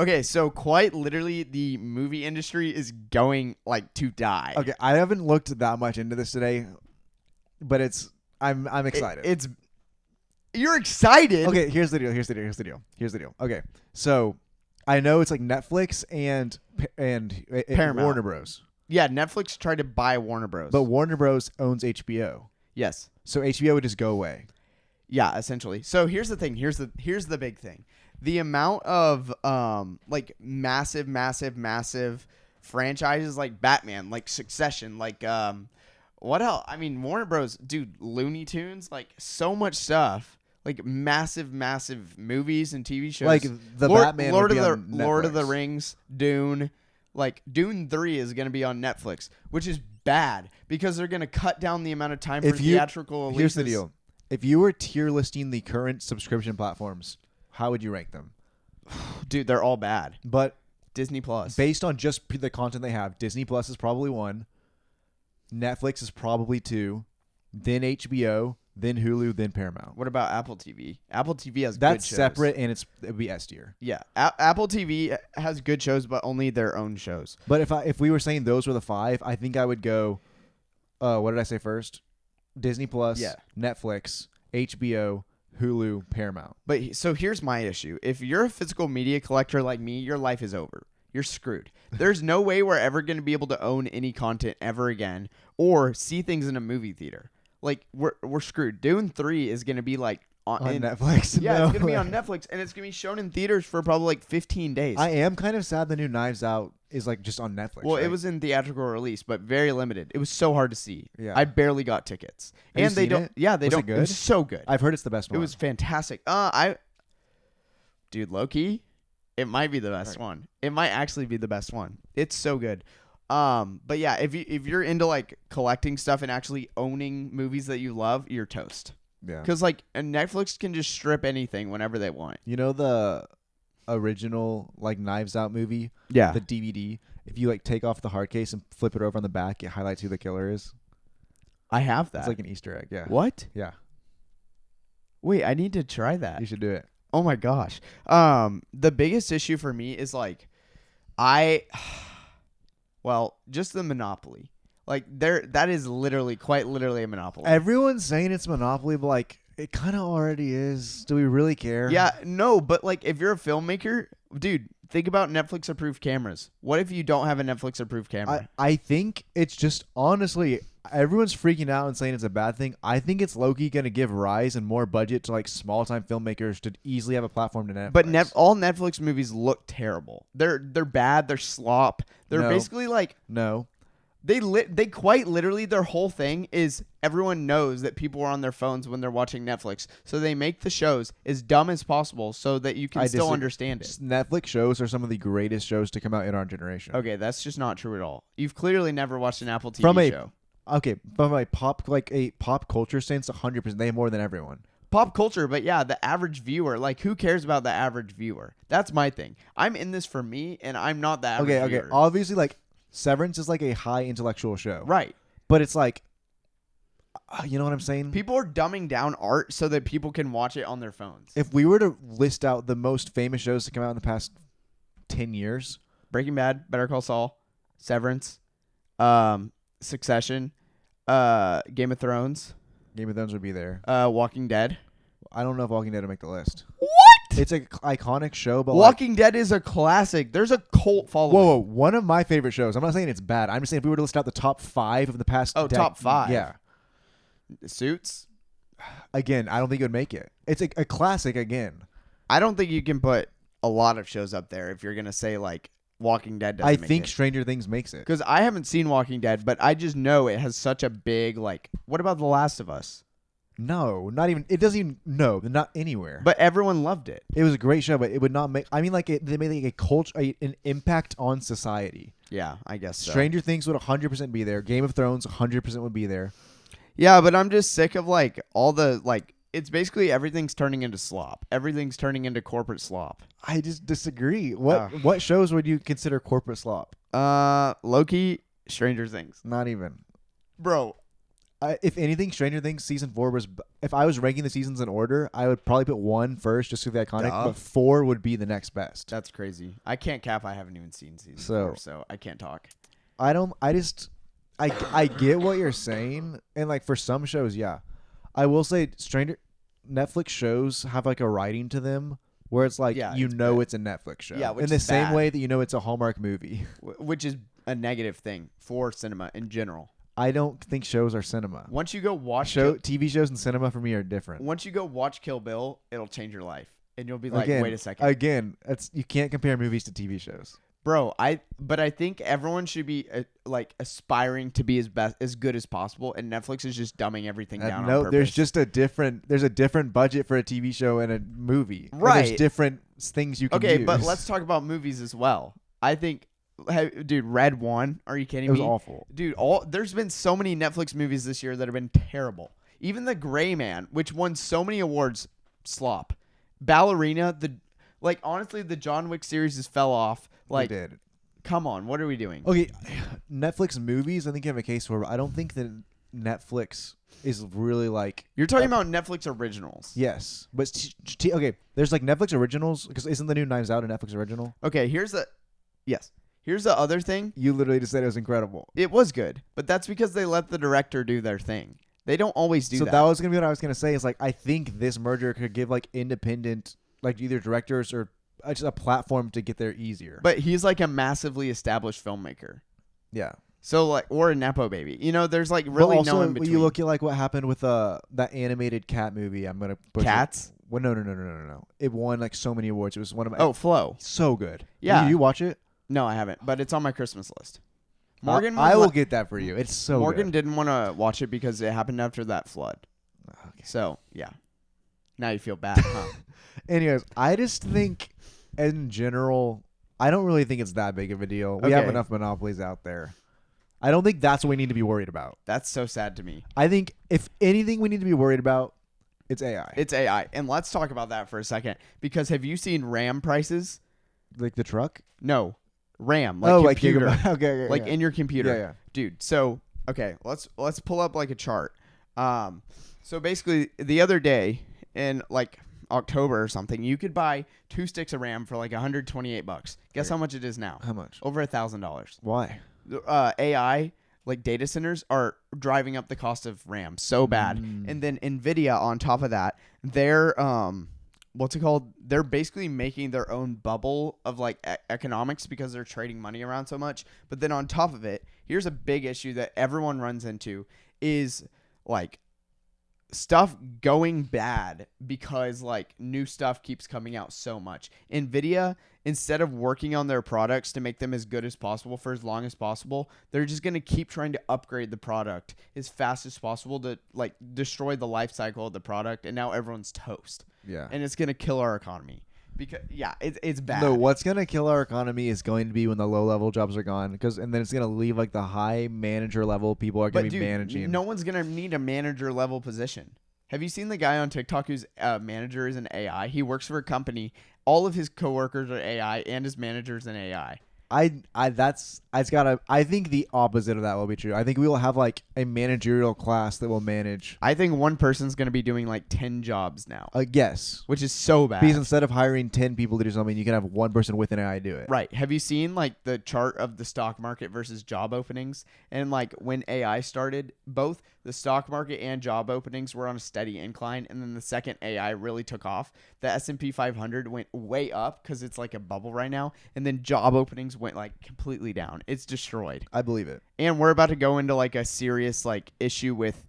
Okay, so quite literally, the movie industry is going like to die. Okay, I haven't looked that much into this today, but I'm excited. You're excited. Okay, here's the deal. Okay, so I know it's like Netflix and Paramount. Warner Bros. Yeah, Netflix tried to buy Warner Bros. But Warner Bros owns HBO, yes. so HBO would just go away. Yeah, essentially. So here's the thing. Here's the big thing. The amount of like massive franchises like Batman, like Succession, like what else? I mean, Warner Bros. Dude, Looney Tunes, like so much stuff. Like massive movies and TV shows. Like the Batman Lord would be of on the Lord of the Netflix. Rings, Dune. Like Dune 3 is going to be on Netflix, which is bad because they're going to cut down the amount of time for theatrical releases. Here's the deal. If you were tier listing the current subscription platforms, how would you rank them? Dude, they're all bad. But Disney Plus. based on just the content they have, Disney Plus is probably 1, Netflix is probably 2, then HBO, then Hulu, then Paramount. What about Apple TV? Apple TV has That's good shows. separate, and it'd be S tier. Yeah, Apple TV has good shows, but only their own shows. But if we were saying those were the 5, I think I would go. What did I say first? Disney Plus, Yeah. Netflix, HBO, Hulu, Paramount. But so here's my issue. If you're a physical media collector like me, your life is over. You're screwed. There's no way we're ever going to be able to own any content ever again or see things in a movie theater. Like, we're screwed. Dune 3 is going to be like On Netflix. Yeah, No it's going to be way. on Netflix, and it's going to be shown in theaters for probably like 15 days. I am kind of sad the new Knives Out is like just on Netflix. Well, right? it was in theatrical release, but very limited. It was so hard to see. Yeah. I barely got tickets. Have you And they seen don't. it? Yeah, they Was it don't. good? It was so good. I've heard it's the best It one. was fantastic. Dude, low-key, it might be the best one. It might actually be the best one. It's so good. But yeah, if you're into like collecting stuff and actually owning movies that you love, you're toast. Yeah. Because like Netflix can just strip anything whenever they want. You know the original like Knives Out movie, Yeah. the DVD. If you like take off the hard case and flip it over on the back, it highlights who the killer is. I have that. It's like an Easter egg. Yeah. What? Yeah. Wait, I need to try that. You should do it. Oh my gosh. The biggest issue for me is like well, just the monopoly. Like that is quite literally a monopoly. Everyone's saying it's Monopoly, but like it kind of already is. Do we really care? Yeah, no, but like if you're a filmmaker, dude, think about Netflix approved cameras. What if you don't have a Netflix approved camera? I think it's just honestly everyone's freaking out and saying it's a bad thing. I think it's low-key going to give rise and more budget to like small-time filmmakers to easily have a platform to Netflix. But all Netflix movies look terrible. They're bad. They're slop. They're No. basically like no. they quite literally their whole thing is everyone knows that people are on their phones when they're watching Netflix, so they make the shows as dumb as possible so that you can still understand it. Netflix shows are some of the greatest shows to come out in our generation. Okay, that's just not true at all. You've clearly never watched an Apple TV show. From a pop culture sense, 100%. They have more than everyone. Pop culture, but yeah, the average viewer, like who cares about the average viewer? That's my thing. I'm in this for me, and I'm not the average viewer. Obviously, like Severance is like a high intellectual show, Right. but it's like, you know what I'm saying? People are dumbing down art so that people can watch it on their phones. If we were to list out the most famous shows to come out in the past 10 years, Breaking Bad, Better Call Saul, Severance, Succession, Game of Thrones, Game of Thrones would be there. Walking Dead. I don't know if Walking Dead would make the list. What? It's an iconic show, but Walking Dead is a classic. There's a cult following. Whoa, one of my favorite shows. I'm not saying it's bad. I'm just saying if we were to list out the top 5 of the past. Top 5. Yeah. Suits. Again, I don't think it would make it. It's a classic again. I don't think you can put a lot of shows up there if you're gonna say like Walking Dead doesn't I make think it. Stranger Things makes it. Because I haven't seen Walking Dead, but I just know it has such a big like. What about The Last of Us? No, not even. It doesn't even. No, not anywhere. But everyone loved it. It was a great show, but it would not make. I mean, like they made like a culture, an impact on society. Yeah, I guess so. Stranger Things would 100% be there. Game of Thrones 100% would be there. Yeah, but I'm just sick of like all the like. It's basically everything's turning into slop. Everything's turning into corporate slop. I just disagree. What shows would you consider corporate slop? Loki, Stranger Things. Not even. Bro, If anything, Stranger Things season 4 was. If I was ranking the seasons in order, I would probably put 1 first, just to be iconic. Duh. But 4 would be the next best. That's crazy. I can't cap. I haven't even seen season So- 4, so I can't talk. I don't. I just. I get what you're saying, and like for some shows, yeah, I will say Netflix shows have like a writing to them where it's like Yeah, it's a Netflix show. Yeah, which in the is same bad. way that it's a Hallmark movie. Which is a negative thing for cinema in general. I don't think shows are cinema. Once you go watch TV shows and cinema for me are different. Once you go watch Kill Bill, it'll change your life, and you'll be like, Again, wait a second. Again, you can't compare movies to TV shows. Bro, I think everyone should be like aspiring to be as good as possible, and Netflix is just dumbing everything down. No, on purpose. there's a different budget for a TV show and a movie. Right. And there's different things you can use. Okay, but let's talk about movies as well. I think, dude, Red One. Are you kidding It me? was awful. Dude, there's been so many Netflix movies this year that have been terrible. Even The Gray Man, which won so many awards, slop. Ballerina, honestly, the John Wick series just fell off. Like, They did. come on, what are we doing? Okay, Netflix movies, I think you have a case where I don't think that Netflix is really like. You're talking about Netflix originals. Yes, but okay, there's like Netflix originals because isn't the new Knives Out a Netflix original? Okay, here's the other thing. You literally just said it was incredible. It was good, but that's because they let the director do their thing. They don't always do So that. that was gonna be what I was gonna say. Is like I think this merger could give like independent, like either directors or just a platform to get there easier. But he's like a massively established filmmaker. Yeah. So like, or a nepo baby. There's like But really also, no in between. you look at like what happened with that animated cat movie. I'm gonna push Cats. Well, no. It won like so many awards. It was one of my Flow. so good. Yeah. You watch it? No, I haven't, but it's on my Christmas list. Morgan, I will get that for you. It's so Morgan good. didn't want to watch it because it happened after that flood. Okay. So yeah, now you feel bad, huh? Anyways, I just think in general, I don't really think it's that big of a deal. We have Okay. enough monopolies out there. I don't think that's what we need to be worried about. That's so sad to me. I think if anything we need to be worried about, it's AI. It's AI, and let's talk about that for a second. Because have you seen RAM prices? Like the truck? No, RAM, like computer, like okay, like yeah. in your computer. Yeah. Dude, so okay, let's pull up like a chart. So basically the other day in like October or something, you could buy 2 sticks of RAM for like $128. Guess how much it is now? How much? Over $1,000. Why? AI, like data centers, are driving up the cost of RAM so bad. And then Nvidia on top of that, they're what's it called? They're basically making their own bubble of like economics because they're trading money around so much. But then on top of it, here's a big issue that everyone runs into is like stuff going bad because like new stuff keeps coming out so much. Nvidia, instead of working on their products to make them as good as possible for as long as possible, they're just going to keep trying to upgrade the product as fast as possible to like destroy the life cycle of the product, and now everyone's toast. Yeah. And it's going to kill our economy. Because it's bad. No, what's gonna kill our economy is going to be when the low level jobs are gone, and then it's gonna leave like the high manager level people are gonna be managing. No one's gonna need a manager level position. Have you seen the guy on TikTok whose manager is an AI? He works for a company. All of his coworkers are AI, and his manager's an AI. I think the opposite of that will be true. I think we will have like a managerial class that will manage. I think one person's gonna be doing like 10 jobs now, Yes. which is so bad. Because instead of hiring 10 people to do something, you can have one person with an AI do it. Right. Have you seen like the chart of the stock market versus job openings? And like when AI started, both the stock market and job openings were on a steady incline, and then the second AI really took off, the S&P 500 went way up because it's like a bubble right now, and then job openings went like completely down. It's destroyed. I believe it. And we're about to go into like a serious like issue with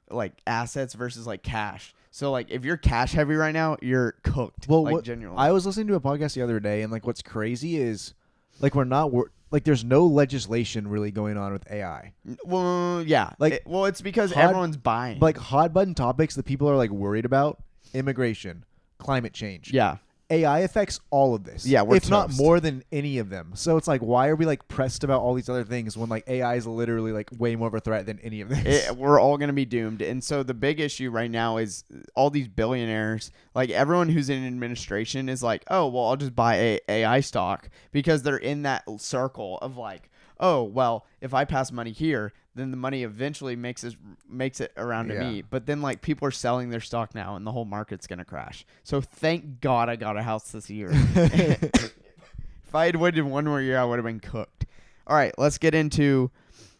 like assets versus like cash. So like if you're cash heavy right now, you're cooked. Well, like genuinely. I was listening to a podcast the other day, and like what's crazy is like like there's no legislation really going on with AI. Well, yeah. Like, it's because everyone's buying. Like hot button topics that people are like worried about: immigration, climate change. Yeah. AI affects all of this. Yeah, we're if not toast. more than any of them. So it's like, why are we like pressed about all these other things when like AI is literally like way more of a threat than any of this? We're all going to be doomed. And so the big issue right now is all these billionaires, like everyone who's in administration is like, oh, well, I'll just buy AI stock because they're in that circle of like, oh, well, if I pass money here, then the money eventually makes it around to me. But then like people are selling their stock now and the whole market's going to crash. So thank God I got a house this year. If I had waited one more year, I would have been cooked. All right, let's get into,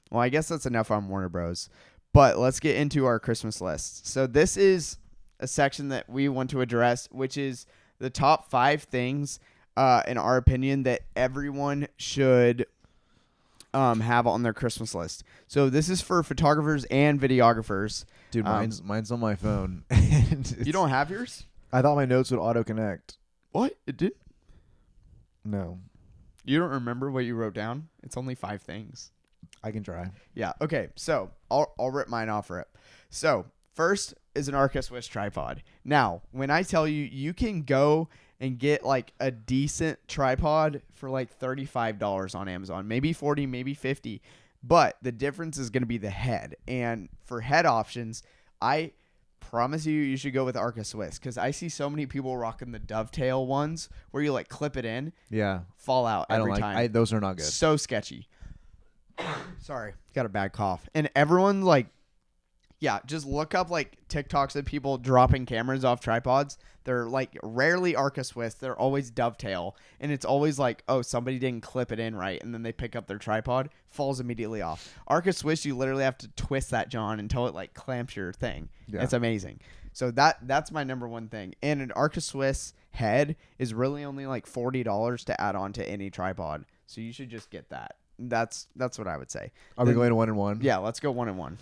well, I guess that's enough on Warner Bros. But let's get into our Christmas list. So this is a section that we want to address, which is the top 5 things, in our opinion, that everyone should have on their Christmas list. So this is for photographers and videographers. Dude, mine's on my phone. You don't have yours? I thought my notes would auto-connect. What? It did? No. You don't remember what you wrote down? It's only 5 things. I can try. Yeah. Okay. So I'll rip mine off rip. So first is an Arca Swiss tripod. Now, when I tell you, you can go and get like a decent tripod for like $35 on Amazon, maybe 40, maybe 50. But the difference is going to be the head. And for head options, I promise you should go with Arca Swiss, because I see so many people rocking the dovetail ones where you like clip it in. Yeah. Fall out every time. Those are not good. So sketchy. Sorry, got a bad cough. And everyone like, yeah, just look up like TikToks of people dropping cameras off tripods. They're like rarely Arca Swiss. They're always dovetail. And it's always like, oh, somebody didn't clip it in right. And then they pick up their tripod, falls immediately off. Arca Swiss, you literally have to twist that, John, until it like clamps your thing. Yeah. It's amazing. So that's my number one thing. And an Arca Swiss head is really only like $40 to add on to any tripod. So you should just get that. That's what I would say. Are we going to 1 and 1? Yeah, let's go 1 and 1.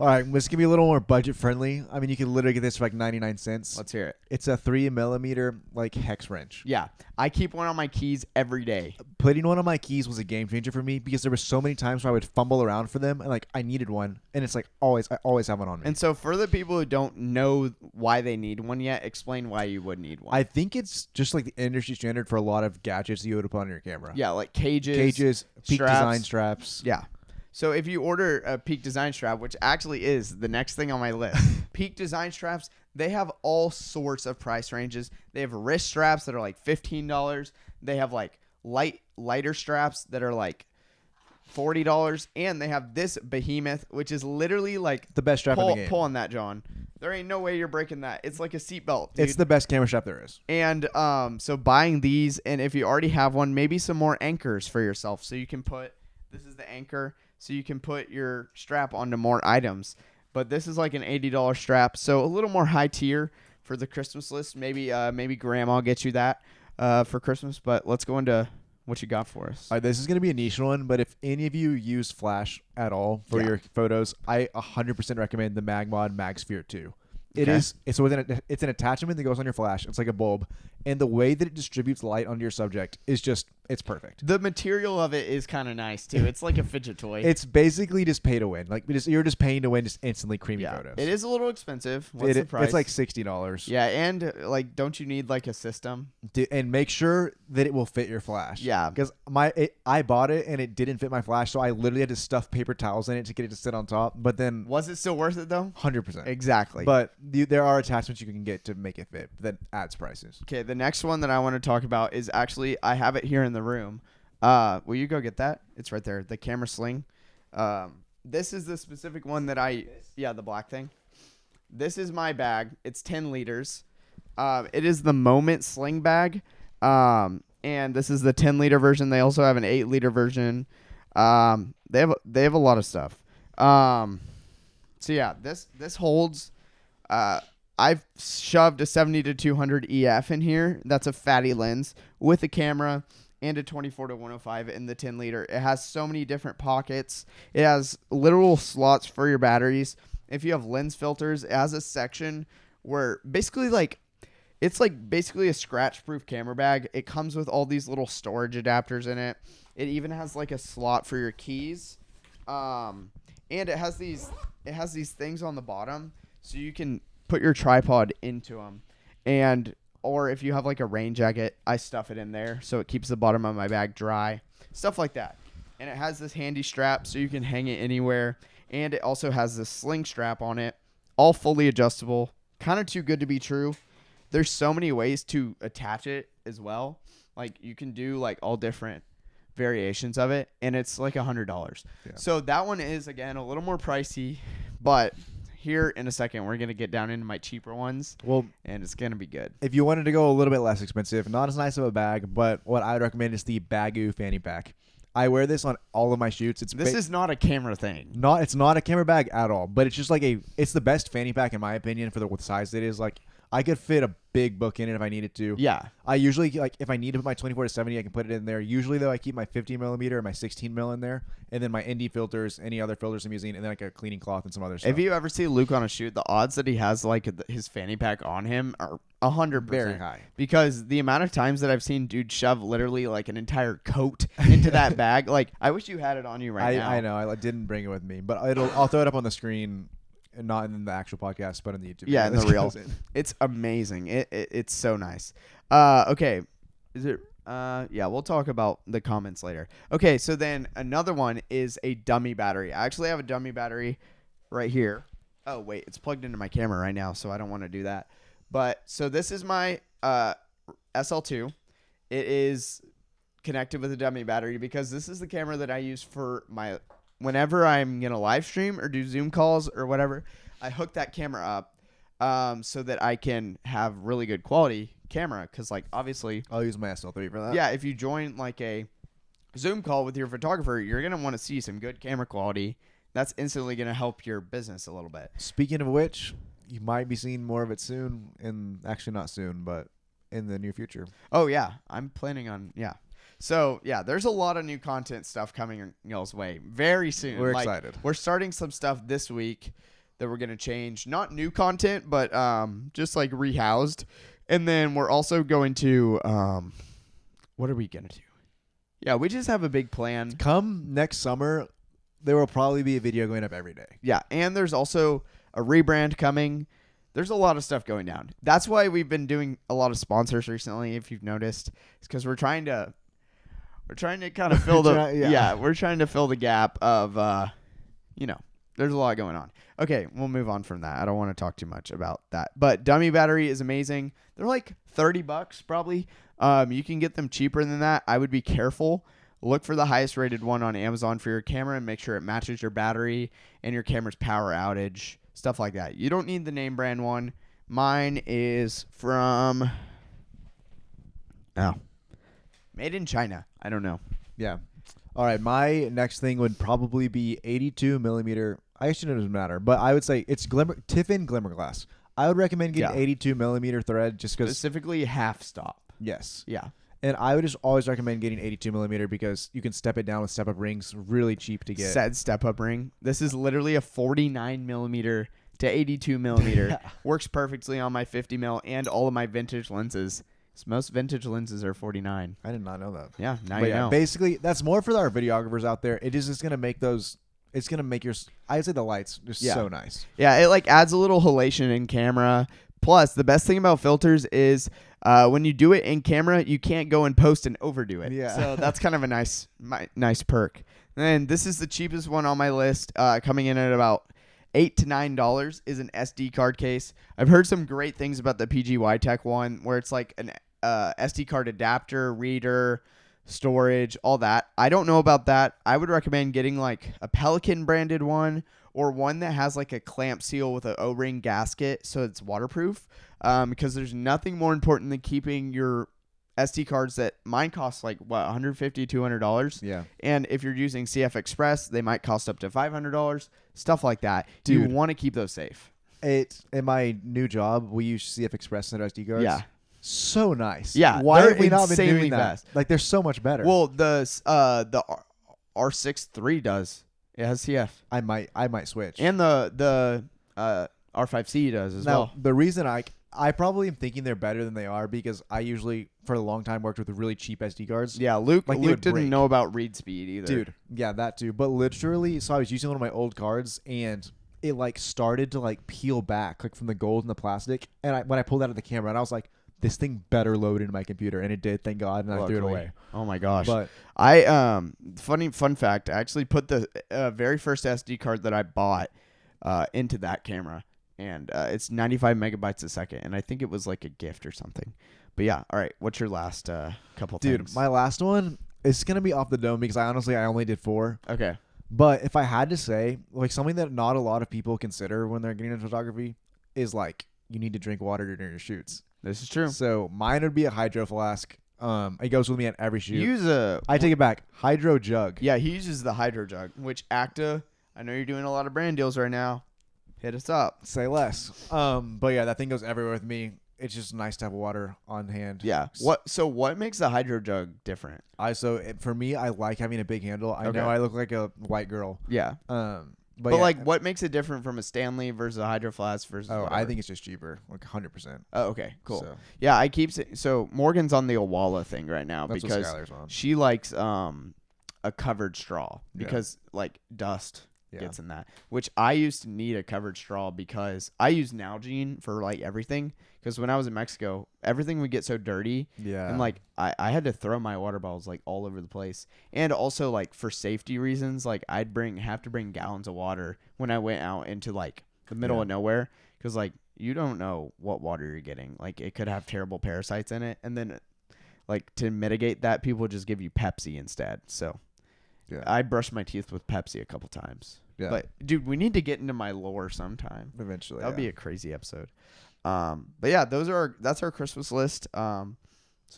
All right, this can be a little more budget friendly. I mean, you can literally get this for like 99 cents. Let's hear it. It's a 3mm like hex wrench. Yeah, I keep one on my keys every day. Putting one on my keys was a game changer for me, because there were so many times where I would fumble around for them and like I needed one, and it's like I always have one on me. And so for the people who don't know why they need one yet, explain why you would need one. I think it's just like the industry standard for a lot of gadgets that you would put on your camera. Yeah, like cages, Peak Design straps. Yeah. So if you order a Peak Design strap, which actually is the next thing on my list, Peak Design straps, they have all sorts of price ranges. They have wrist straps that are like $15. They have like lighter straps that are like $40, and they have this behemoth, which is literally like the best strap in the game. Pull on that, John. There ain't no way you're breaking that. It's like a seatbelt. It's the best camera strap there is. And so buying these, and if you already have one, maybe some more anchors for yourself, so you can put. This is the anchor. So you can put your strap onto more items. But this is like an $80 strap, so a little more high tier for the Christmas list. Maybe Grandma gets you that for Christmas. But let's go into what you got for us. All right, this is going to be a niche one, but if any of you use flash at all for your photos, I 100% recommend the MagMod MagSphere 2. It's an attachment that goes on your flash. It's like a bulb, and the way that it distributes light onto your subject is it's perfect. The material of it is kind of nice too. It's like a fidget toy. It's basically just pay to win. Like you're just paying to win, just instantly creamy photos. It is a little expensive. What's the price? It's like $60. Yeah, and like, don't you need like a system? And make sure that it will fit your flash. Yeah, because I bought it and it didn't fit my flash, so I literally had to stuff paper towels in it to get it to sit on top. But then, was it still worth it though? 100%. Exactly. But there are attachments you can get to make it fit that adds prices. Okay, the next one that I want to talk about is actually, I have it here in the room. Will you go get that? It's right there. The camera sling. This is the specific one that the black thing. This is my bag. It's 10 liters. It is the Moment sling bag. And this is the 10-liter version. They also have an 8-liter version. They have a lot of stuff. So yeah, this holds. I've shoved a 70-200 EF in here. That's a fatty lens with a camera and a 24-105 in the 10-liter. It has so many different pockets. It has literal slots for your batteries. If you have lens filters, it has a section where basically it's basically a scratch-proof camera bag. It comes with all these little storage adapters in it. It even has like a slot for your keys. And it has these things on the bottom so you can put your tripod into them. Or if you have like a rain jacket, I stuff it in there so it keeps the bottom of my bag dry. Stuff like that. And it has this handy strap so you can hang it anywhere. And it also has this sling strap on it. All fully adjustable. Kind of too good to be true. There's so many ways to attach it as well. Like you can do like all different variations of it, and it's like $100. Yeah. So that one is, again, a little more pricey, but here in a second we're going to get down into my cheaper ones, Well, and it's going to be good. if you wanted to go a little bit less expensive, not as nice of a bag, but what I would recommend is the Bagoo fanny pack. I wear this on all of my shoots. This is not a camera thing. It's not a camera bag at all, but it's just like it's the best fanny pack in my opinion for the size it is. Like I could fit a big book in it if I needed to. Yeah. I usually like if I need to put my 24 to 70, I can put it in there. Usually though, I keep my 50 millimeter and my 16 mil in there, and then my ND filters, any other filters I'm using, and then like a cleaning cloth and some other stuff. If you ever see Luke on a shoot, the odds that he has like his fanny pack on him are 100% Very high. Because the amount of times that I've seen dudes shove literally like an entire coat into that bag, like I wish you had it on you now. I know I didn't bring it with me, but I'll throw it up on the screen. And not in the actual podcast, but in the YouTube. Yeah, in the reel. It's amazing. It's so nice. Okay. Is it? Yeah, we'll talk about the comments later. Okay, so then another one is a dummy battery. I actually have a dummy battery right here. Oh, wait. It's plugged into my camera right now, so I don't want to do that. But so this is my SL2. It is connected with a dummy battery because this is the camera that I use for my... Whenever I'm going to live stream or do Zoom calls or whatever, I hook that camera up so that I can have really good quality camera. Because, like, obviously... I'll use my SL3 for that. Yeah, if you join, like, a Zoom call with your photographer, you're going to want to see some good camera quality. That's instantly going to help your business a little bit. Speaking of which, you might be seeing more of it soon. And actually not soon, but in the near future. Oh, yeah. I'm planning on... Yeah. So, yeah, there's a lot of new content stuff coming y'all's way very soon. We're excited. We're starting some stuff this week that we're going to change. Not new content, but just like rehoused. And then we're also going to, what are we going to do? Yeah, we just have a big plan. Come next summer, there will probably be a video going up every day. Yeah, and there's also a rebrand coming. There's a lot of stuff going down. That's why we've been doing a lot of sponsors recently, if you've noticed. It's because we're trying to kind of fill we're trying to fill the gap of, there's a lot going on. Okay, we'll move on from that. I don't want to talk too much about that. But dummy battery is amazing. They're like $30 probably. You can get them cheaper than that. I would be careful. Look for the highest rated one on Amazon for your camera and make sure it matches your battery and your camera's power outage, stuff like that. You don't need the name brand one. Mine is from... Made in China. I don't know. Yeah. All right. My next thing would probably be 82 millimeter. I actually, it doesn't matter, but I would say it's Tiffin Glimmer Glass. I would recommend getting 82 millimeter thread just because. Specifically half stop. Yes. Yeah. And I would just always recommend getting 82 millimeter because you can step it down with step up rings. Really cheap to get. Said step up ring. This is literally a 49 millimeter to 82 millimeter. Works perfectly on my 50 mil and all of my vintage lenses. Most vintage lenses are 49. I did not know that. Yeah, now you know. Basically, that's more for our videographers out there. It is just going to make those... It's going to make I'd say the lights just so nice. Yeah, it like adds a little halation in camera. Plus, the best thing about filters is when you do it in camera, you can't go and post and overdo it. Yeah. So that's kind of a nice perk. And this is the cheapest one on my list, coming in at about $8 to $9 is an SD card case. I've heard some great things about the PGY Tech one where it's like an SD card adapter, reader, storage, all that. I don't know about that. I would recommend getting like a Pelican branded one or one that has like a clamp seal with an O-ring gasket so it's waterproof, because there's nothing more important than keeping your SD cards that mine cost like $150, $200. Yeah. And if you're using CF Express, they might cost up to $500, stuff like that. Dude, you want to keep those safe. In my new job, we use CF Express and SD cards. Yeah. So nice. Yeah. Why have we not been doing that? Fast. Like they're so much better. Well, the R6 III does. It has CF. I might switch. And the R5C does as well. The reason I probably am thinking they're better than they are because I usually for a long time worked with really cheap SD cards. Yeah, Luke didn't know about read speed either. Dude, yeah, that too. But literally, so I was using one of my old cards and it like started to like peel back like from the gold and the plastic. And when I pulled out of the camera, and I was like, this thing better load into my computer, and it did, thank God, and I threw it away. Oh my gosh! But fun fact, I actually put the very first SD card that I bought into that camera, and it's 95 megabytes a second, and I think it was like a gift or something. But yeah, all right. What's your last couple things? Dude, my last one It's gonna be off the dome because I only did 4. Okay. But if I had to say, like something that not a lot of people consider when they're getting into photography is like you need to drink water during your shoots. This is true. So mine would be a hydro flask. It goes with me at every shoot. I take it back. Hydro jug. Yeah, he uses the hydro jug, which Acta, I know you're doing a lot of brand deals right now. Hit us up. Say less. But yeah, that thing goes everywhere with me. It's just nice to have water on hand. Yeah. What makes the hydro jug different? For me, I like having a big handle. I Okay. know I look like a white girl. Yeah. But Like, what makes it different from a Stanley versus a hydro flask versus? Oh, whatever? I think it's just cheaper, like 100%. Oh, okay, cool. So, Yeah, I keep saying. So Morgan's on the Owala thing right now that's because what Skylar's on. she likes a covered straw because like dust gets in that. Which I used to need a covered straw because I use Nalgene for like everything. Because when I was in Mexico, everything would get so dirty. Yeah. And like I had to throw my water bottles like all over the place. And also like for safety reasons, like I'd have to bring gallons of water when I went out into like the middle of nowhere. Because like you don't know what water you're getting. Like it could have terrible parasites in it. And then like to mitigate that, people just give you Pepsi instead. So I brushed my teeth with Pepsi a couple times. Yeah. But dude, we need to get into my lore sometime. Eventually. That would be a crazy episode. But yeah, that's our Christmas list. So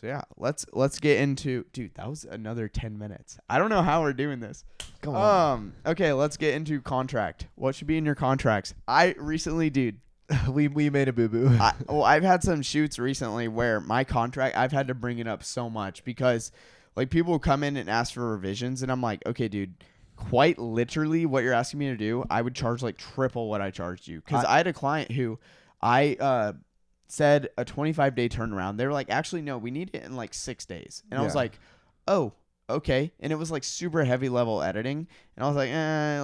yeah, let's get into, dude, that was another 10 minutes. I don't know how we're doing this. Come on. Okay, let's get into contract. What should be in your contracts? I recently, dude, we made a boo-boo. I've had some shoots recently where my contract, I've had to bring it up so much because like people will come in and ask for revisions and I'm like, okay, dude, quite literally what you're asking me to do, I would charge like triple what I charged you. Cause I had a client who I said a 25-day turnaround. They were like, actually, no, we need it in like 6 days. And I was like, oh, okay. And it was like super heavy level editing. And I was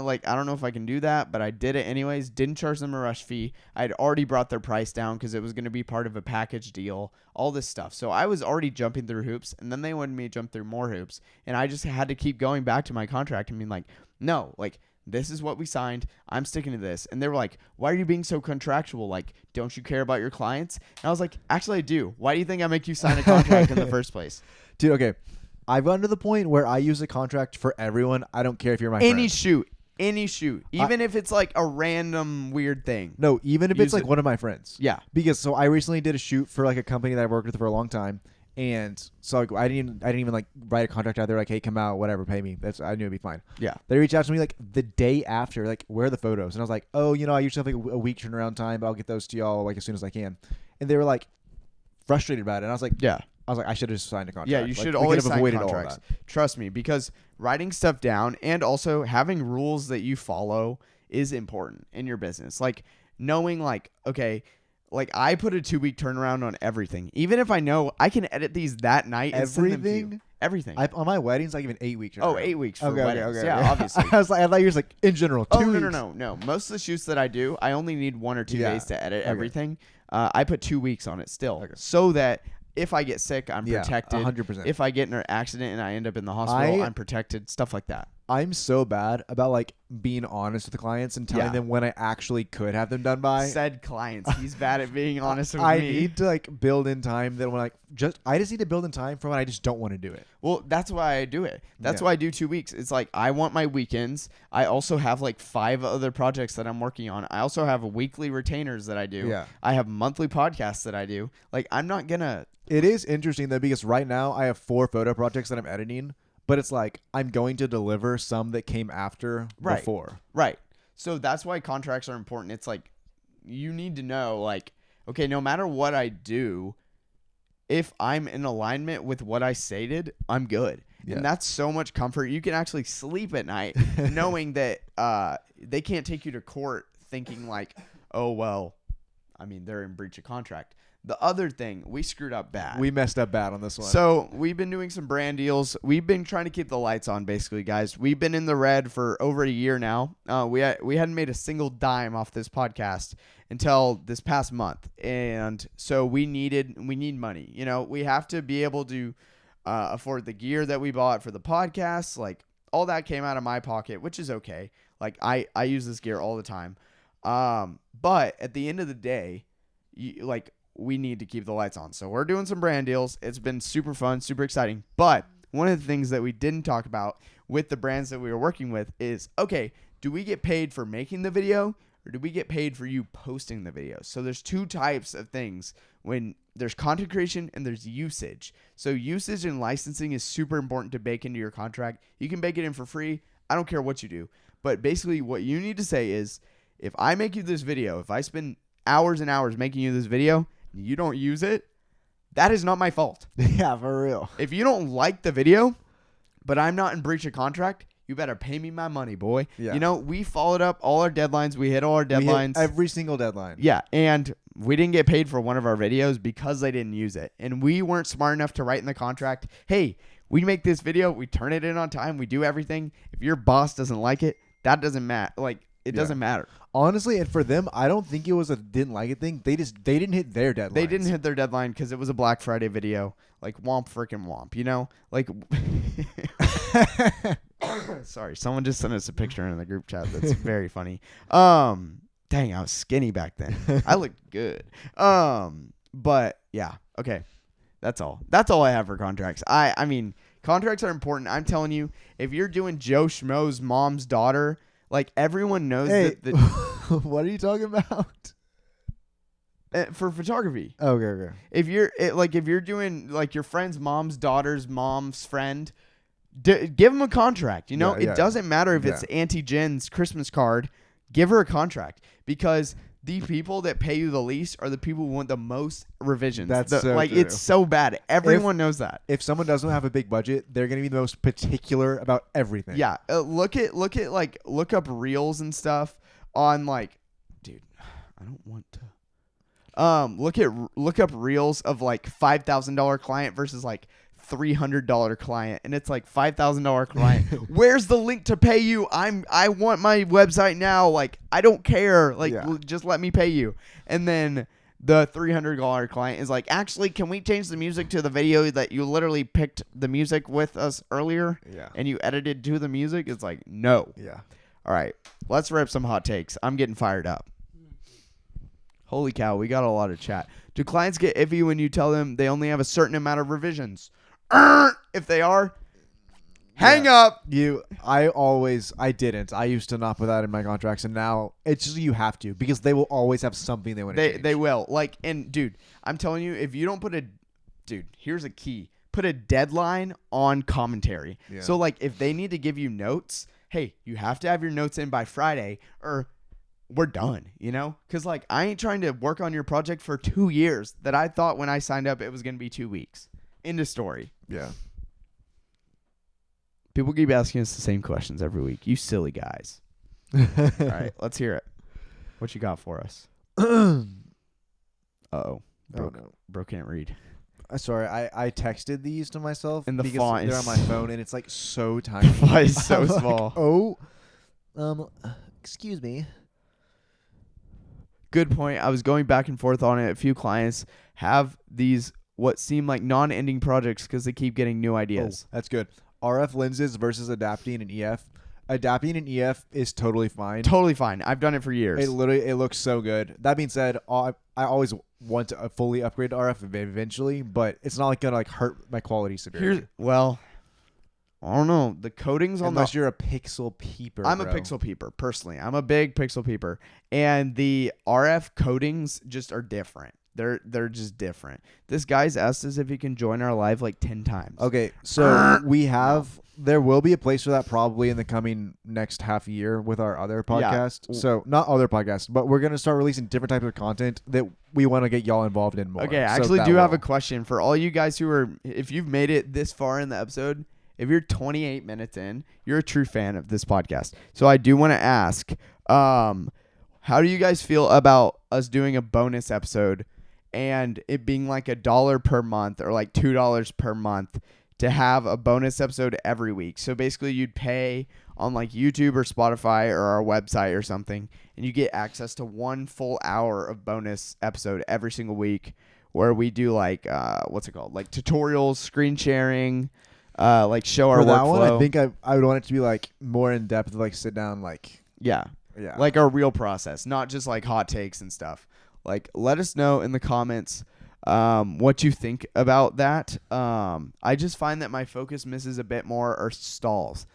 like, I don't know if I can do that. But I did it anyways. Didn't charge them a rush fee. I had already brought their price down because it was going to be part of a package deal, all this stuff. So I was already jumping through hoops. And then they wanted me to jump through more hoops. And I just had to keep going back to my contract and being like, no, like, this is what we signed. I'm sticking to this. And they were like, why are you being so contractual? Like, don't you care about your clients? And I was like, actually, I do. Why do you think I make you sign a contract in the first place? Dude, okay. I've gotten to the point where I use a contract for everyone. I don't care if you're my friend. Any shoot. Even if it's like a random weird thing. No, even if it's like one of my friends. Yeah. Because I recently did a shoot for like a company that I worked with for a long time. And so like, I didn't even like write a contract out there like, hey, come out, whatever, pay me. I knew it'd be fine. Yeah. They reached out to me like the day after, like, where are the photos? And I was like, oh, I usually have like a week turnaround time, but I'll get those to y'all like as soon as I can. And they were like frustrated about it. And I was like, I should have just signed a contract. Yeah, you should always sign contracts. Trust me, because writing stuff down and also having rules that you follow is important in your business. Like knowing like, okay, like I put a 2-week turnaround on everything. Even if I know I can edit these that night and send them to you. Everything. On my weddings, I give an 8 weeks. Oh, 8 weeks for weddings. Okay. Yeah, obviously. I thought you were just like in general. 2 weeks. No. Most of the shoots that I do, I only need 1 or 2 days to edit everything. I put 2 weeks on it still, so that if I get sick, I'm protected. 100%. If I get in an accident and I end up in the hospital, I'm protected. Stuff like that. I'm so bad about like being honest with the clients and telling them when I actually could have them done by. Said clients. He's bad at being honest with me. I need to like build in time that when I just need to build in time for when I just don't want to do it. Well, that's why I do it. That's why I do 2 weeks. It's like I want my weekends. I also have like 5 other projects that I'm working on. I also have weekly retainers that I do. Yeah. I have monthly podcasts that I do. Like I'm not gonna. It is interesting though because right now I have 4 photo projects that I'm editing. But it's like I'm going to deliver some that came after before. Right. So that's why contracts are important. It's like you need to know like, okay, no matter what I do, if I'm in alignment with what I stated, I'm good. Yeah. And that's so much comfort. You can actually sleep at night knowing that they can't take you to court thinking like, oh, well, I mean, they're in breach of contract. The other thing, we screwed up bad. We messed up bad on this one. So we've been doing some brand deals. We've been trying to keep the lights on, basically, guys. We've been in the red for over a year now. We hadn't made a single dime off this podcast until this past month, and so we need money. We have to be able to afford the gear that we bought for the podcast. Like all that came out of my pocket, which is okay. Like I use this gear all the time. But at the end of the day, we need to keep the lights on. So we're doing some brand deals. It's been super fun, super exciting. But one of the things that we didn't talk about with the brands that we were working with is, okay, do we get paid for making the video or do we get paid for you posting the video? So there's two types of things when there's content creation and there's usage. So usage and licensing is super important to bake into your contract. You can bake it in for free. I don't care what you do. But basically what you need to say is, if I make you this video, if I spend hours and hours making you this video, and you don't use it, that is not my fault. Yeah, for real. If you don't like the video, but I'm not in breach of contract, you better pay me my money, boy. Yeah. You know, we followed up all our deadlines. We hit all our deadlines. We hit every single deadline. Yeah, and we didn't get paid for one of our videos because they didn't use it. And we weren't smart enough to write in the contract, hey, we make this video, we turn it in on time, we do everything. If your boss doesn't like it, that doesn't matter. Like, it doesn't matter. Honestly, and for them, I don't think it was a didn't like it thing. They didn't hit their deadline. They didn't hit their deadline because it was a Black Friday video. Like, womp freaking womp, you know? Like, sorry, someone just sent us a picture in the group chat that's very funny. Dang, I was skinny back then. I looked good. But yeah, okay. That's all. That's all I have for contracts. I mean, contracts are important. I'm telling you, if you're doing Joe Schmo's mom's daughter, like, everyone knows that what are you talking about? For photography. Okay. If you're doing like your friend's mom's daughter's mom's friend, give them a contract. You know, it doesn't matter if it's Auntie Jen's Christmas card. Give her a contract, because the people that pay you the least are the people who want the most revisions. That's so like true. It's so bad. Everyone knows that. If someone doesn't have a big budget, they're gonna be the most particular about everything. Yeah. Look up reels and stuff on, like, dude, I don't want to. Look up reels of like $5,000 client versus like $300 client, and it's like $5,000 client. Where's the link to pay you? I want my website now. Like, I don't care. Like, just let me pay you. And then the $300 client is like, actually, can we change the music to the video that you literally picked the music with us earlier? Yeah. And you edited to the music? It's like, no. Yeah. All right, let's rip some hot takes. I'm getting fired up. Holy cow, we got a lot of chat. Do clients get iffy when you tell them they only have a certain amount of revisions? If they are, hang up. I didn't. I used to not put that in my contracts, and now it's just you have to, because they will always have something they want to change. They will. Like, and dude, I'm telling you, if you don't here's a key. Put a deadline on commentary. Yeah. So, like, if they need to give you notes, hey, you have to have your notes in by Friday, or we're done, you know? Because, like, I ain't trying to work on your project for 2 years that I thought when I signed up it was going to be 2 weeks. End of story. Yeah. People keep asking us the same questions every week. You silly guys. All right, let's hear it. What you got for us? Uh-oh. Bro can't read. Sorry, I texted these to myself. And the because font they're is on my phone, and it's like so tiny. The font is so small. Excuse me. Good point. I was going back and forth on it. A few clients have these what seem like non-ending projects because they keep getting new ideas. Oh, that's good. RF lenses versus adapting an EF. Adapting an EF is totally fine. Totally fine. I've done it for years. It looks so good. That being said, I always want to fully upgrade to RF eventually, but it's not like gonna like hurt my quality severely. I don't know. The coatings on unless you're a pixel peeper. I'm a pixel peeper personally. I'm a big pixel peeper, and the RF coatings just are different. They're just different. This guy's asked us if he can join our live like 10 times. Okay, so there will be a place for that probably in the coming next half year with our other podcast. Yeah. So not other podcasts, but we're going to start releasing different types of content that we want to get y'all involved in more. Okay, I actually do have a question for all you guys who are, if you've made it this far in the episode, if you're 28 minutes in, you're a true fan of this podcast. So I do want to ask, how do you guys feel about us doing a bonus episode and it being like $1 per month or like $2 per month to have a bonus episode every week? So basically you'd pay on like YouTube or Spotify or our website or something, and you get access to 1 full hour of bonus episode every single week where we do like, what's it called? Like tutorials, screen sharing, like show our workflow. For that one, I think I would want it to be like more in depth, like sit down, like. Yeah. Like our real process, not just like hot takes and stuff. Like, let us know in the comments what you think about that. I just find that my focus misses a bit more or stalls.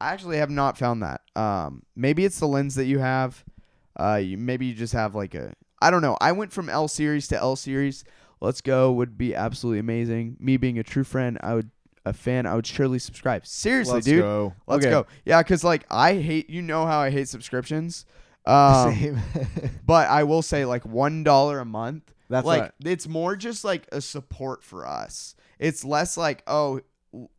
I actually have not found that. Maybe it's the lens that you have. Maybe you just have like I don't know. I went from L series to L series. Let's go would be absolutely amazing. Me being a true friend, I would surely subscribe. Seriously, Let's dude. go. Let's Okay. go. Yeah, because like I hate, how I hate subscriptions. Same. But I will say like $1 a month. That's like not- it's more just like a support for us. It's less like, oh,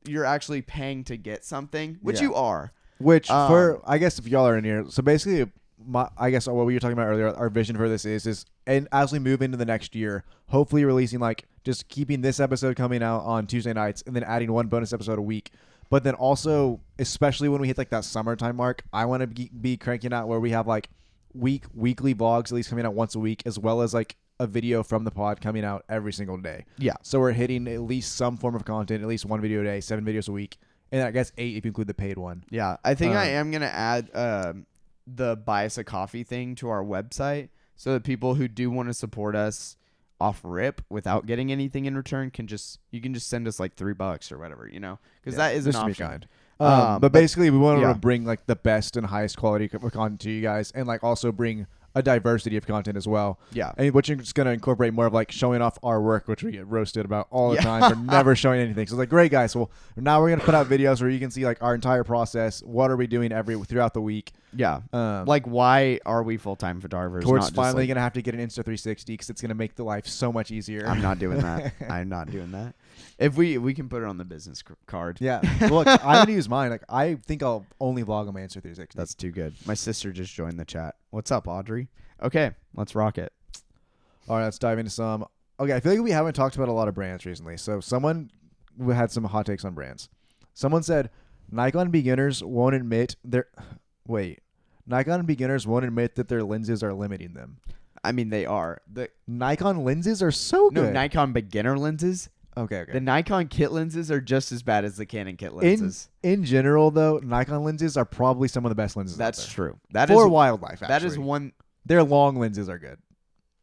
you're actually paying to get something, which Yeah. you are. Which for I guess if y'all are in here, so basically, I guess what we were talking about earlier, our vision for this is, and as we move into the next year, hopefully releasing like just keeping this episode coming out on Tuesday nights, and then adding one bonus episode a week. But then also, especially when we hit like that summertime mark, I want to be cranking out where we have like weekly vlogs at least coming out once a week, as well as like a video from the pod coming out every single day. Yeah. So we're hitting at least some form of content, at least one video a day, 7 videos a week. And I guess 8 if you include the paid one. Yeah. I think I am going to add the buy us a coffee thing to our website so that people who do want to support us off rip without getting anything in return you can just send us like $3 or whatever, because that is an just to be option. kind. But But basically, we want yeah. to bring like the best and highest quality content to you guys, and like also bring a diversity of content as well. Yeah. And which is going to incorporate more of like showing off our work, which we get roasted about all the Yeah. time for never showing anything. So it's like, great guys. Well, now we're going to put out videos where you can see like our entire process. What are we doing throughout the week? Yeah. Like Like, why are we full-time photographers? Tort's not just, finally like- going to have to get an Insta360 because it's going to make the life so much easier. I'm not doing that. I'm not doing that. If we can put it on the business card. Yeah. Look, I'm going to use mine. Like, I think I'll only vlog on my Insta360. That's too good. My sister just joined the chat. What's up, Audrey? Okay, let's rock it. All right, let's dive into some. Okay, I feel like we haven't talked about a lot of brands recently. So someone had some hot takes on brands. Someone said Nikon beginners won't admit Nikon beginners won't admit that their lenses are limiting them. I mean, they are. The Nikon lenses are so good. Nikon beginner lenses. Okay. The Nikon kit lenses are just as bad as the Canon kit lenses. In general, though, Nikon lenses are probably some of the best lenses. That's out there. true. That for is wildlife. Actually. that is one. Their long lenses are good.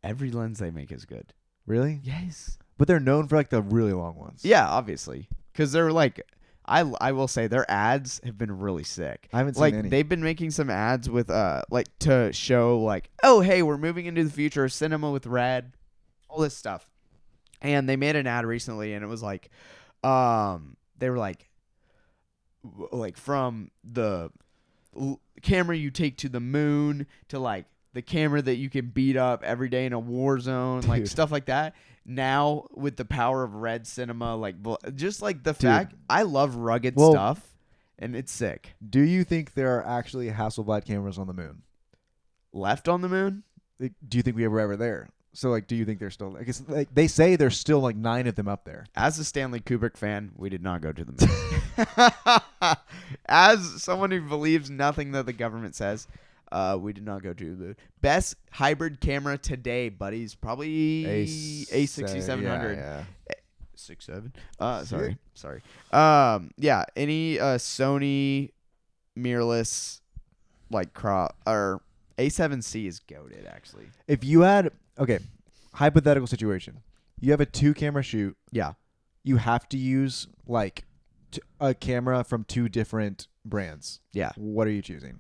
Every lens they make is good. Really? Yes. But they're known for like the really long ones. Yeah, obviously, because they're like. I will say their ads have been really sick. I haven't seen like any. they've been making some ads with like to show like, oh hey, we're moving into the future of cinema with red, all this stuff. And they made an ad recently and it was like they were like from the camera you take to the moon to like the camera that you can beat up every day in a war zone, like Dude. stuff like that. Now with the power of red cinema, like just like the fact I love rugged stuff, and it's sick. Do you think there are actually Hasselblad cameras on the moon? Left on the moon? Like, do you think we were ever there? So like, do you think there's still like they say there's still like 9 of them up there? As a Stanley Kubrick fan, we did not go to the moon. As someone who believes nothing that the government says, we did not go to the best hybrid camera today, buddies. Probably A6700. Yeah. 67. Sorry. Yeah. Any Sony mirrorless like crop or A7C is goated actually. If you had hypothetical situation, you have a 2-camera shoot. Yeah. You have to use like a camera from 2 different brands. Yeah. What are you choosing?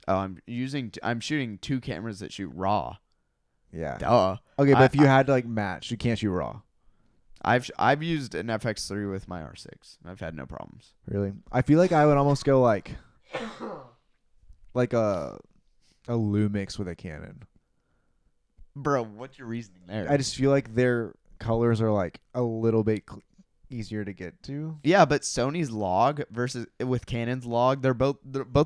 Oh, I'm shooting 2 cameras that shoot RAW. Yeah. Duh. Okay, but if you had to like match, you can't shoot raw. I've used an FX3 with my R6. I've had no problems. Really? I feel like I would almost go like a Lumix with a Canon. Bro, what's your reasoning there? I just feel like their colors are like a little bit easier to get to. Yeah, but Sony's log versus with Canon's log, both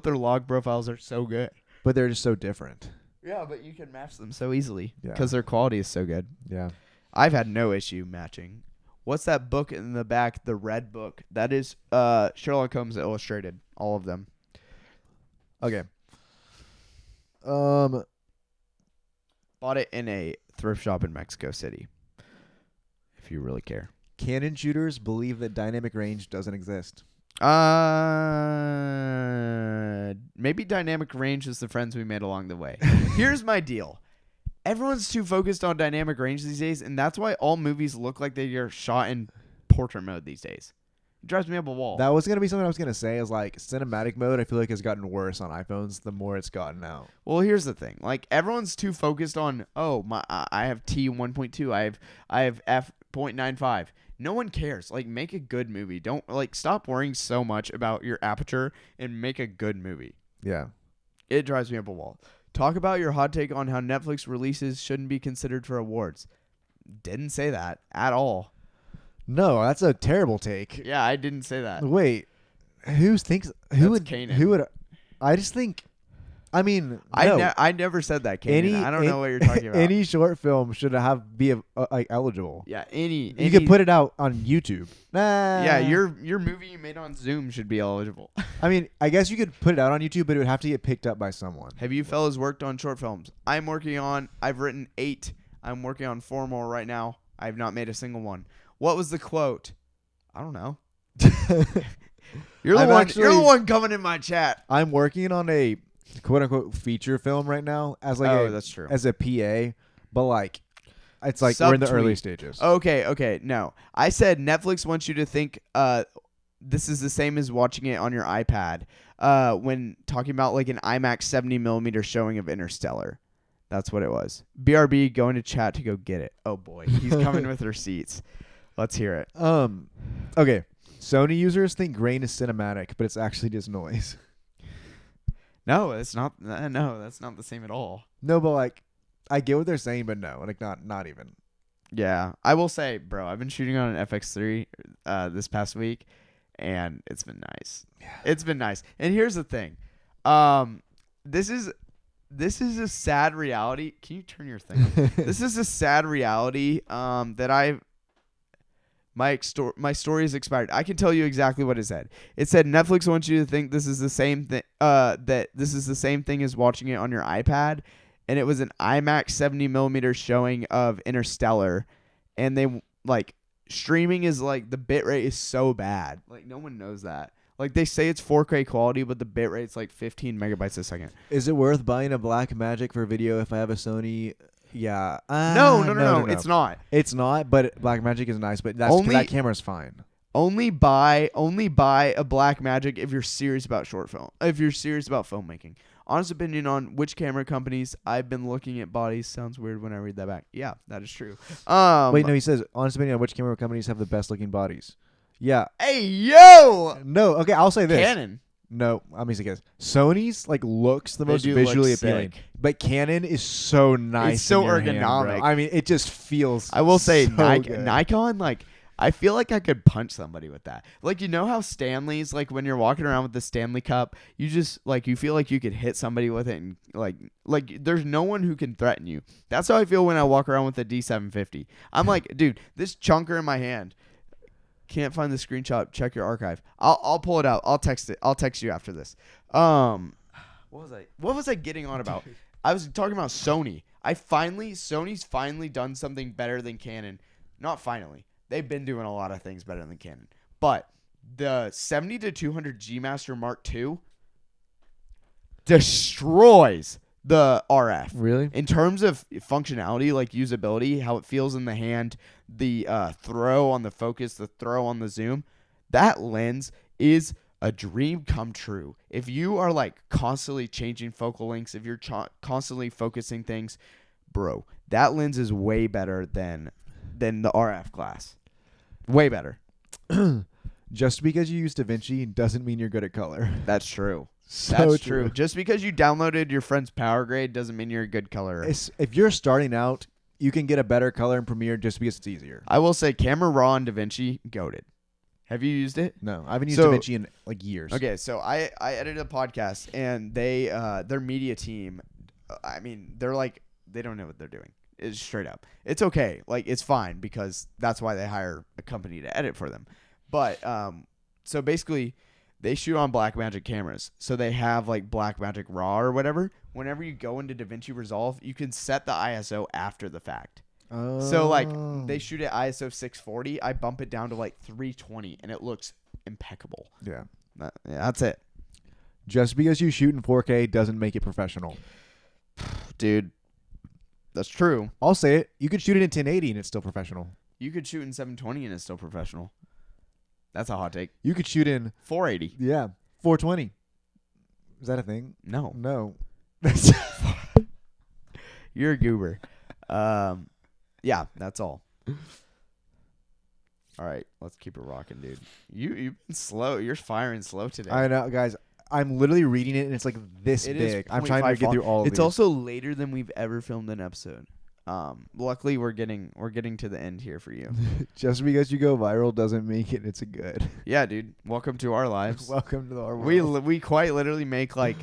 their log profiles are so good. But they're just so different. Yeah, but you can match them so easily Yeah. because their quality is so good. Yeah. I've had no issue matching. What's that book in the back? The red book. That is Sherlock Holmes Illustrated. All of them. Okay. Bought it in a thrift shop in Mexico City. If you really care. Canon shooters believe that dynamic range doesn't exist. Maybe dynamic range is the friends we made along the way. Here's my deal. everyone's too focused on dynamic range these days, and that's why all movies look like they are shot in portrait mode these days. It drives me up a wall. That was gonna be something I was gonna say. Is like cinematic mode. I feel like has gotten worse on iPhones the more it's gotten out. Well, here's the thing. Like everyone's too focused on I have T 1.2. I have f 0.95. No one cares. Like make a good movie. Don't stop worrying so much about your aperture and make a good movie. Yeah. It drives me up a wall. Talk about your hot take on how Netflix releases shouldn't be considered for awards. Didn't say that at all. No, that's a terrible take. Yeah, I didn't say that. Wait, who thinks who That's would Kanan. who would? I just think. I mean, no. I never said that, Kanan. I don't know what you're talking about. Any short film should be like eligible. Yeah, you could put it out on YouTube. Yeah, your movie you made on Zoom should be eligible. I mean, I guess you could put it out on YouTube, but it would have to get picked up by someone. Have you fellas worked on short films? I've written 8. I'm working on 4 more right now. I have not made a single one. What was the quote? I don't know. You're the one coming in my chat. I'm working on a quote unquote feature film right now as that's true. As a PA, but like it's like we're in the early stages. Okay. No. I said Netflix wants you to think this is the same as watching it on your iPad when talking about like an IMAX 70mm showing of Interstellar. That's what it was. BRB going to chat to go get it. Oh boy, he's coming with receipts. Let's hear it. Okay. Sony users think grain is cinematic, but it's actually just noise. No, it's not. No, that's not the same at all. No, but like, I get what they're saying, but no, like not even. Yeah, I will say, bro, I've been shooting on an FX3 this past week, and it's been nice. Yeah. It's been nice. And here's the thing, this is a sad reality. Can you turn your thing on? This is a sad reality that my story is expired. I can tell you exactly what it said. It said Netflix wants you to think this is the same thing. That this is the same thing as watching it on your iPad, and it was an IMAX 70mm showing of Interstellar, and they streaming is like the bitrate is so bad. Like no one knows that. Like they say it's 4K quality, but the bitrate's like 15 megabytes a second. Is it worth buying a Blackmagic for video if I have a Sony? Yeah. No. It's not. It's not, but Blackmagic is nice, but that camera's fine. Only buy a Blackmagic if you're serious about short film. If you're serious about filmmaking. Honest opinion on which camera companies I've been looking at bodies. Sounds weird when I read that back. Yeah, that is true. Wait, no, he says honest opinion on which camera companies have the best looking bodies. Yeah. Hey, yo! No, okay, I'll say this. Canon. No, I'm going to guess. Sony's looks the most visually appealing, but Canon is so nice. It's so ergonomic. Hand, I mean, it just feels. I will say, so Nikon, I feel like I could punch somebody with that. Like, you know how Stanley's, like, when you're walking around with the Stanley Cup, you just, you feel like you could hit somebody with it, and, like there's no one who can threaten you. That's how I feel when I walk around with the D750. I'm like, dude, this chunker in my hand. Can't find the screenshot. Check your archive. I'll pull it out. I'll text it. I'll text you after this. What was I getting on about? I was talking about Sony. Sony's finally done something better than Canon. Not finally. They've been doing a lot of things better than Canon. But the 70-200 G Master Mark II destroys the RF. Really? In terms of functionality, like usability, how it feels in the hand, the throw on the focus, the throw on the zoom, that lens is a dream come true. If you are constantly changing focal lengths, if you're constantly focusing things, bro, that lens is way better than the RF glass. Way better. Just because you use DaVinci doesn't mean you're good at color. That's true. That's true. Just because you downloaded your friend's power grade doesn't mean you're a good colorer. If you're starting out, you can get a better color in Premiere just because it's easier. I will say Camera Raw and DaVinci, goated. Have you used it? No, I haven't used DaVinci in years. Okay, so I edited a podcast, and they their media team, I mean, they don't know what they're doing. It's straight up. It's okay. It's fine because that's why they hire a company to edit for them. But so basically, they shoot on Blackmagic cameras. So they have Blackmagic Raw or whatever. Whenever you go into DaVinci Resolve, you can set the ISO after the fact. Oh. So they shoot at ISO 640. I bump it down to 320 and it looks impeccable. Yeah. That's it. Just because you shoot in 4K doesn't make it professional. Dude, That's true. I'll say it. You could shoot it in 1080 and it's still professional. You could shoot in 720 and it's still professional. That's a hot take. You could shoot in 480. 420. Is that a thing? No. No. You're a goober. Yeah, that's all. All right, let's keep it rocking, dude. You've been slow. You're firing slow today. I know, guys. I'm literally reading it, and it's like this big. I'm trying to get through all of It's these. also later than we've ever filmed an episode. Luckily, we're getting to the end here for you. Just because you go viral doesn't make it. It's a good. Yeah, dude. Welcome to our lives. Welcome to our world. We quite literally make like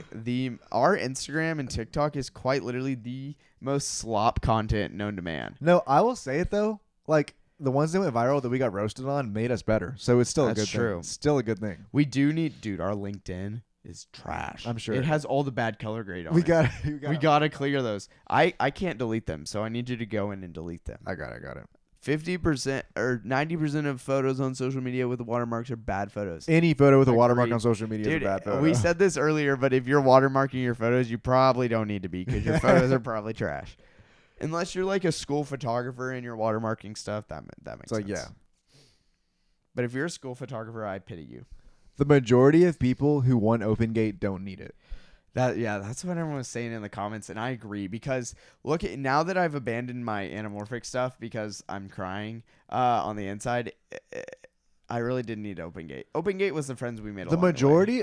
our Instagram and TikTok is quite literally the most slop content known to man. No, I will say it though. Like the ones that went viral that we got roasted on made us better. So it's still a good true. thing. Still a good thing. We do need, dude. Our LinkedIn is trash. I'm sure it has all the bad color grade on we it. We gotta clear those. I can't delete them, so I need you to go in and delete them. I got it. 50% or 90% of photos on social media with watermarks are bad photos. Any photo with a Agreed. watermark on social media Dude, is a bad photo. we said this earlier, but if you're watermarking your photos, you probably don't need to be because your photos are probably trash. Unless you're like a school photographer and you're watermarking stuff, that makes sense. Yeah. But if you're a school photographer, I pity you. The majority of people who want OpenGate don't need it. That's what everyone was saying in the comments, and I agree because look at now that I've abandoned my anamorphic stuff because I'm crying on the inside. I really didn't need OpenGate. OpenGate was the friends we made. The majority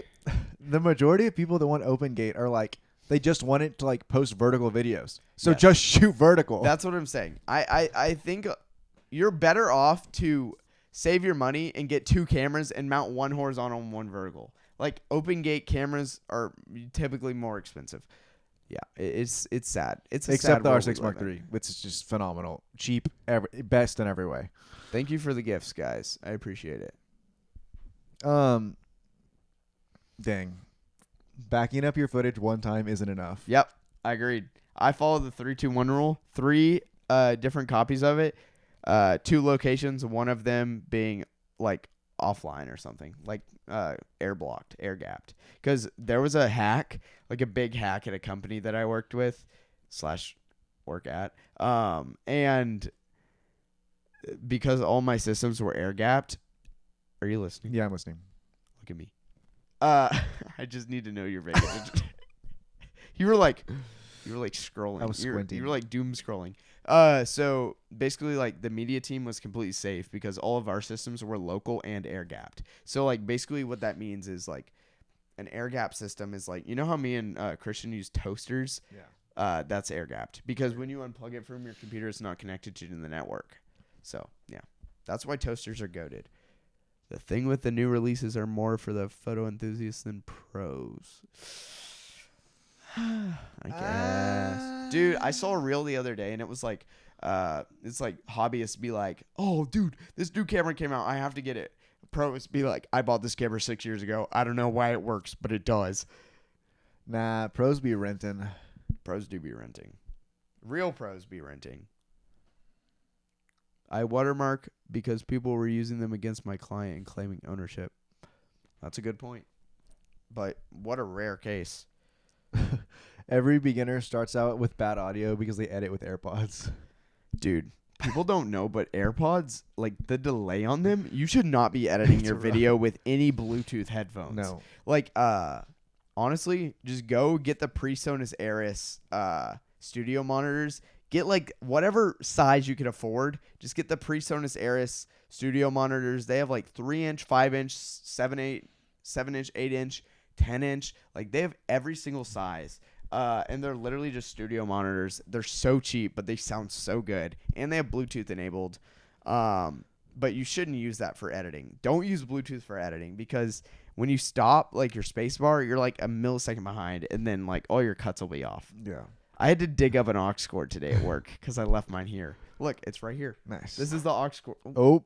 of people that want OpenGate are like they just want it to like post vertical videos. So just shoot vertical. That's what I'm saying. I think you're better off to save your money and get 2 cameras and mount one horizontal and one vertical. Like OpenGate cameras are typically more expensive. Yeah, it's sad. Except the R6 Mark III, which is just phenomenal, cheap, best in every way. Thank you for the gifts, guys. I appreciate it. Dang, backing up your footage one time isn't enough. Yep, I agreed. I follow the 3-2-1 rule. 3 different copies of it. 2 locations. One of them being like offline or something, like air blocked, air gapped. Because there was a hack, like a big hack at a company that I worked with / work at, and because all my systems were air gapped. Are you listening? Yeah, I'm listening. Look at me. I just need to know your Vegas. You were like scrolling. I was squinting. You were like doom scrolling. So basically, like the media team was completely safe because all of our systems were local and air gapped. So like basically, what that means is like an air gap system is like, you know how me and Christian use toasters. Yeah. That's air gapped because when you unplug it from your computer, it's not connected to the network. So yeah, that's why toasters are goated. The thing with the new releases are more for the photo enthusiasts than pros. I guess. Dude, I saw a reel the other day and it was like it's like hobbyists be like, "Oh, dude, this new camera came out. I have to get it." Pros be like, "I bought this camera 6 years ago. I don't know why it works, but it does." Nah, pros be renting. Pros do be renting. Real pros be renting. I watermark because people were using them against my client and claiming ownership. That's a good point. But what a rare case. Every beginner starts out with bad audio because they edit with AirPods. Dude, people don't know, but AirPods, like the delay on them, you should not be editing your video with any Bluetooth headphones. No. Like, honestly, just go get the PreSonus Aris studio monitors. Get like whatever size you can afford. Just get the PreSonus Aris studio monitors. They have like 3-inch, 5-inch, 7-inch, 8-inch, 10-inch. Like they have every single size. And they're literally just studio monitors. They're so cheap, but they sound so good. And they have Bluetooth enabled. But you shouldn't use that for editing. Don't use Bluetooth for editing because when you stop like your space bar, you're like a millisecond behind and then like all your cuts will be off. Yeah. I had to dig up an aux cord today at work because I left mine here. Look, it's right here. Nice. This is the aux cord. Oh.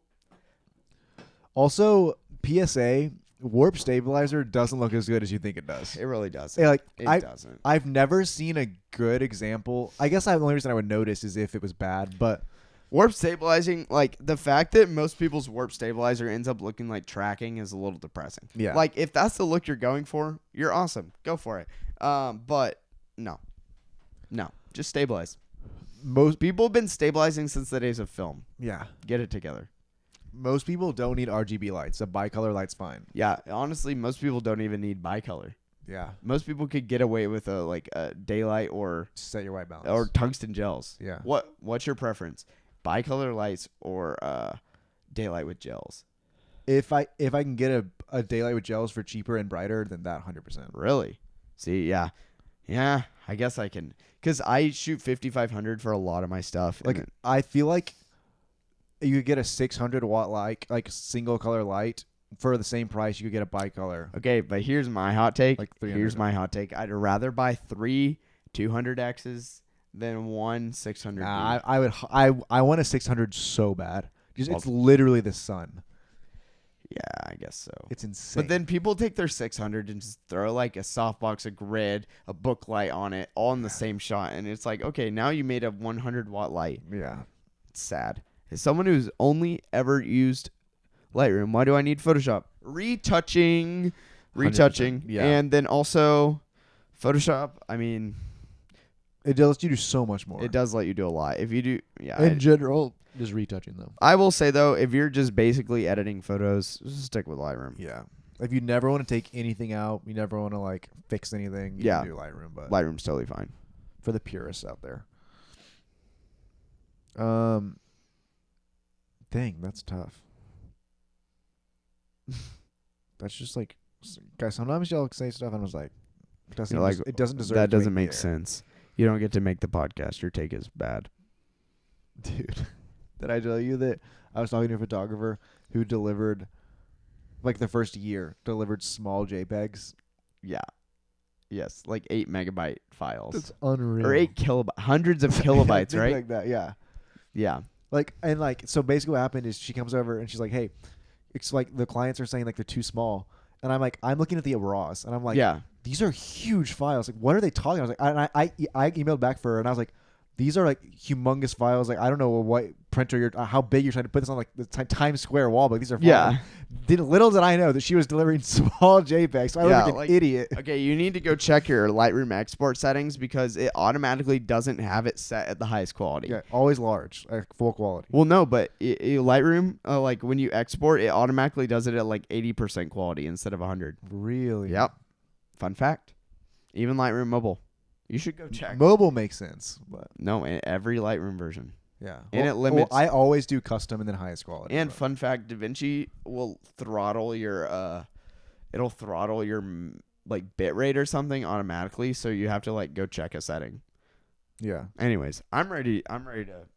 Also, PSA, warp stabilizer doesn't look as good as you think it does. It really does. Yeah, like, it doesn't. I've never seen a good example. I guess the only reason I would notice is if it was bad, but Warp stabilizing, like the fact that most people's warp stabilizer ends up looking like tracking is a little depressing. Yeah. Like if that's the look you're going for, you're awesome. Go for it. But no, just stabilize. most People have been stabilizing since the days of film. yeah. Get it together. Most people don't need RGB lights. A bicolor light's fine. Yeah, honestly, most people don't even need bicolor. Yeah. Most people could get away with a daylight or Set your white balance. or tungsten gels. Yeah. What's your preference? Bicolor lights or daylight with gels? If I can get a daylight with gels for cheaper and brighter, then that 100%. Really? See, yeah. I guess I can, because I shoot 5500 for a lot of my stuff. Like I feel like you could get a 600 watt light, like single color light for the same price. You could get a bicolor. Okay, but here's my hot take. Like 300. Here's my hot take. I'd rather buy 3 200Xs than 1 600. Nah, I want a 600 so bad. Just Well, it's literally the sun. Yeah, I guess so. It's insane. But then people take their 600 and just throw like a softbox, a grid, a book light on it, all in the same shot, and it's like, okay, now you made a 100 watt light. yeah. It's sad. As someone who's only ever used Lightroom, why do I need Photoshop? Retouching, 100%, yeah. and then also Photoshop. I mean, It lets you do so much more. it does let you do a lot. If you do, yeah. In general, just retouching them. I will say though, if you're just basically editing photos, just stick with Lightroom. Yeah. If you never want to take anything out, you never want to like fix anything, you Yeah. can do Lightroom. But Lightroom's totally fine. for the purists out there. Dang, that's tough. That's just like, guys. Sometimes y'all say stuff and I was like, You're like, it doesn't deserve. That to doesn't make make the air. sense. You don't get to make the podcast. Your take is bad. Dude. Did I tell you that I was talking to a photographer who delivered, like the first year, delivered small JPEGs? Yeah. Yes, like 8 megabyte files. That's unreal. Or 8 kilobytes, hundreds of kilobytes, Something right? Like that, yeah. Yeah. Like, and like, so basically what happened is she comes over and she's like, hey, it's like the clients are saying like they're too small. And I'm like, I'm looking at the RAWs and I'm like, Yeah. these are huge files. Like, what are they talking? I was like, I emailed back for her and I was like, these are like humongous files. Like, I don't know what printer you're, how big you're trying to put this on, like the Times Square wall, but these are files. Yeah. Little did I know that she was delivering small JPEGs. So I Yeah, look like like- an idiot. Okay, you need to go check your Lightroom export settings because it automatically doesn't have it set at the highest quality. Yeah, always large, like full quality. Well, no, but Lightroom, like when you export, it automatically does it at like 80% quality instead of 100. Really? Yep. Fun fact. Even Lightroom Mobile. You should go check. Mobile makes sense, but No, in every Lightroom version. yeah. And it limits- I always do custom and then highest quality. And but- fun fact, DaVinci will throttle your it'll throttle your like bit rate or something automatically, so you have to like go check a setting. yeah, Anyways, I'm ready to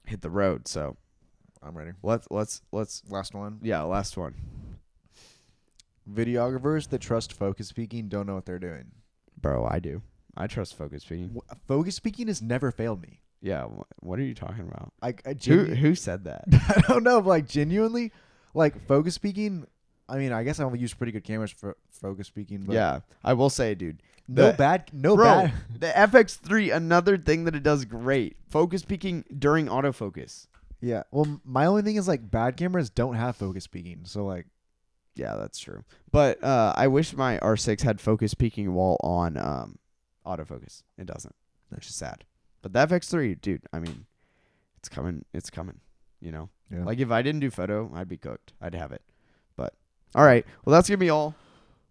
hit the road, so I'm ready. let's Last one. yeah, last one. Videographers that trust focus peaking don't know what they're doing. Bro, I do. I trust focus peaking. Focus peaking has never failed me. Yeah, what are you talking about? Who Who said that? I don't know, but like genuinely, like focus peaking. I mean, I guess I've used pretty good cameras for focus peaking. But Yeah, I will say, dude. no the- bad. Bro, the FX3, another thing that it does great. Focus peaking during autofocus. Yeah. Well, my only thing is like bad cameras don't have focus peaking. So like, Yeah, that's true. But I wish my R6 had focus peaking while on autofocus. It doesn't, which is sad. But the FX3, dude, I mean, it's coming. It's coming. You know, yeah. like if I didn't do photo, I'd be cooked. I'd have it. But all right, well, that's gonna be all.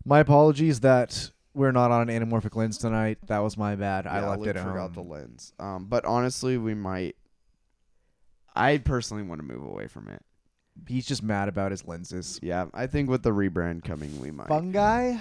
My apologies that we're not on an anamorphic lens tonight. That was my bad. I left Luke it at forgot the home. lens. But honestly, we might. I personally want to move away from it. He's just mad about his lenses. Yeah, I think with the rebrand coming, we might. Fungi.